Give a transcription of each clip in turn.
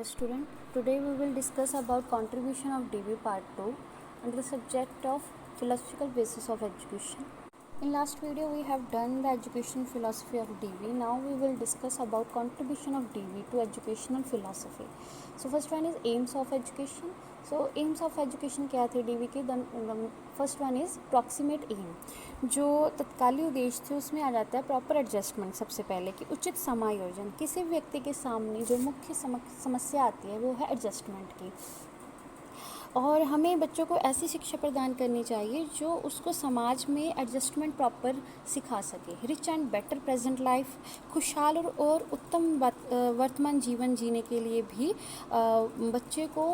Student, today we will discuss about contribution of DV part 2 under the subject of philosophical basis of education. In last video we have done the education philosophy of DV. Now we will discuss about contribution of DV to educational philosophy. So first one is aims of education. So aims of education क्या थे DV के? First one is proximate aim. जो तत्कालीन उद्देश्य थे उसमें आ जाता है प्रॉपर एडजस्टमेंट. सबसे पहले कि उचित समायोजन. किसी व्यक्ति के सामने जो मुख्य समस्या आती है वो है एडजस्टमेंट की, और हमें बच्चों को ऐसी शिक्षा प्रदान करनी चाहिए जो उसको समाज में एडजस्टमेंट प्रॉपर सिखा सके. Rich and better present life, खुशहाल और उत्तम वर्तमान जीवन जीने के लिए भी बच्चे को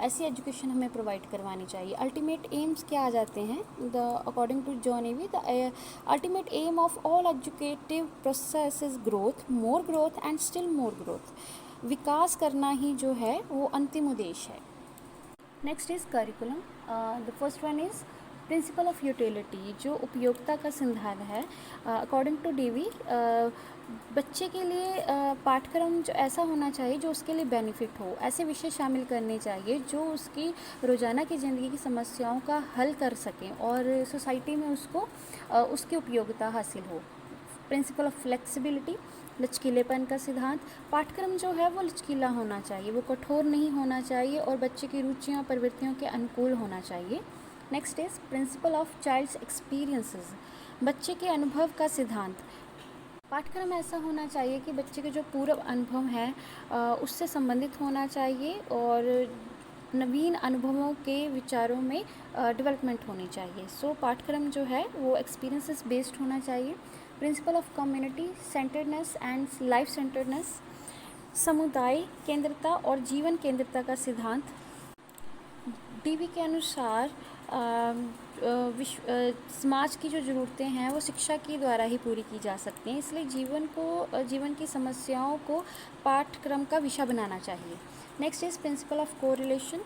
ऐसी एजुकेशन हमें प्रोवाइड करवानी चाहिए. अल्टीमेट एम्स क्या आ जाते हैं? According to John Dewey, the ultimate aim of all educative process is growth, more growth and still more growth. विकास करना ही जो है वो अंतिम उद्देश्य है. Next is curriculum. The first one is principle of utility, जो उपयोगिता का सिद्धांत है. अकॉर्डिंग टू डीवी, बच्चे के लिए पाठ्यक्रम जो ऐसा होना चाहिए जो उसके लिए बेनिफिट हो. ऐसे विषय शामिल करने चाहिए जो उसकी रोज़ाना की ज़िंदगी की समस्याओं का हल कर सकें और सोसाइटी में उसको उसकी उपयोगिता हासिल हो. प्रिंसिपल ऑफ फ्लेक्सिबिलिटी, लचकीलेपन का सिद्धांत. पाठ्यक्रम जो है वो लचकीला होना चाहिए, वो कठोर नहीं होना चाहिए और बच्चे की रुचियों और प्रवृत्तियों के अनुकूल होना चाहिए. Next is principle of child's experiences, बच्चे के अनुभव का सिद्धांत. पाठ्यक्रम ऐसा होना चाहिए कि बच्चे के जो पूर्व अनुभव हैं उससे संबंधित होना चाहिए और नवीन अनुभवों के विचारों में डेवलपमेंट होनी चाहिए. सो पाठ्यक्रम जो है वो एक्सपीरियंसेस बेस्ड होना चाहिए. Principle of community centredness and life centredness, समुदाय केंद्रता और जीवन केंद्रता का सिद्धांत. डीवी के अनुसार समाज की जो ज़रूरतें हैं वो शिक्षा के द्वारा ही पूरी की जा सकती हैं, इसलिए जीवन की समस्याओं को पाठ्यक्रम का विषय बनाना चाहिए. Next is principle of correlation,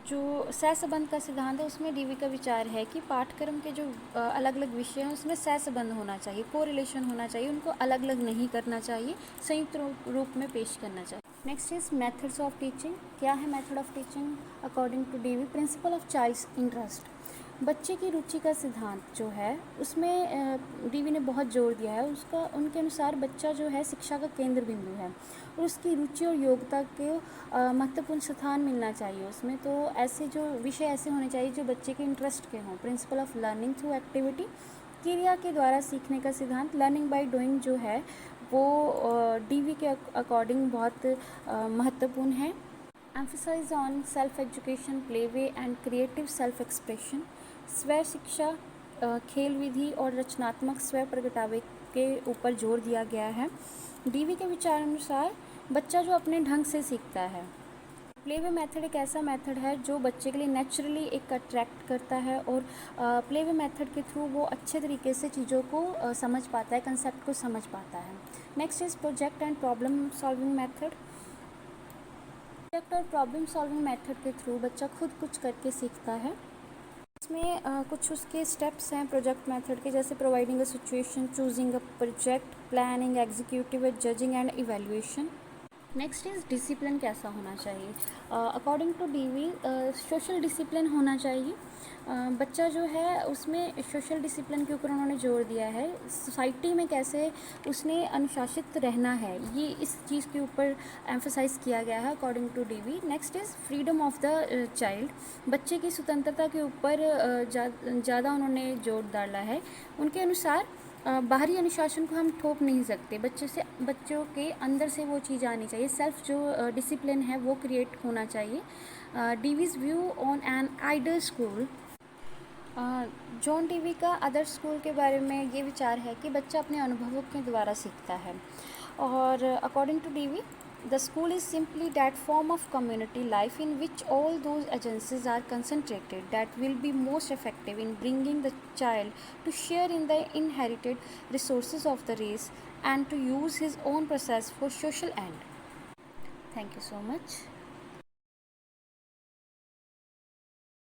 जो सहसंबंध का सिद्धांत है. उसमें डीवी का विचार है कि पाठ्यक्रम के जो अलग अलग विषय हैं उसमें सहसंबंध होना चाहिए, कोरिलेशन होना चाहिए, उनको अलग अलग नहीं करना चाहिए, संयुक्त रूप में पेश करना चाहिए. Next is methods of teaching. क्या है method of teaching? According to Dewey, principle of child's interest, बच्चे की रुचि का सिद्धांत जो है उसमें डीवी ने बहुत जोर दिया है. उनके अनुसार बच्चा जो है शिक्षा का केंद्र बिंदु है और उसकी रुचि और योग्यता के महत्वपूर्ण स्थान मिलना चाहिए उसमें. तो ऐसे जो विषय ऐसे होने चाहिए जो बच्चे के इंटरेस्ट के हों. Principle of learning through activity, क्रिया के द्वारा सीखने का सिद्धांत. लर्निंग बाय डूइंग जो है वो डीवी के अकॉर्डिंग बहुत महत्वपूर्ण है. Emphasize on self education, play way and creative self expression. स्व शिक्षा, खेल विधि और रचनात्मक स्व प्रगटावे के ऊपर जोर दिया गया है. डीवी के विचार अनुसार बच्चा जो अपने ढंग से सीखता है. प्ले वे मेथड एक ऐसा मेथड है जो बच्चे के लिए नेचुरली एक अट्रैक्ट करता है और प्ले वे मेथड के थ्रू वो अच्छे तरीके से चीज़ों को समझ पाता है, कंसेप्ट को समझ पाता है. Next is project and problem solving method. Project और प्रॉब्लम सॉल्विंग मेथड के थ्रू बच्चा खुद कुछ करके सीखता है. इसमें कुछ उसके स्टेप्स हैं प्रोजेक्ट मेथड के, जैसे providing a situation, choosing a project, planning, executive, judging and evaluation. Next is discipline कैसा होना चाहिए? According to Dewey, social discipline होना चाहिए. बच्चा जो है उसमें सोशल डिसिप्लिन के ऊपर उन्होंने जोर दिया है. सोसाइटी में कैसे उसने अनुशासित रहना है, ये इस चीज़ के ऊपर एम्फसाइज़ किया गया है according to Dewey. Next is freedom of the child, बच्चे की स्वतंत्रता के ऊपर ज़्यादा उन्होंने जोर डाला है. उनके अनुसार बाहरी अनुशासन को हम थोप नहीं सकते, बच्चों के अंदर से वो चीज़ आनी चाहिए. सेल्फ जो डिसिप्लिन है वो क्रिएट होना चाहिए. Dewey's view on an ideal school. John Dewey का आदर्श स्कूल के बारे में ये विचार है कि बच्चा अपने अनुभवों के द्वारा सीखता है. और according to Dewey, the school is simply that form of community life in which all those agencies are concentrated that will be most effective in bringing the child to share in the inherited resources of the race and to use his own process for social end. Thank you so much.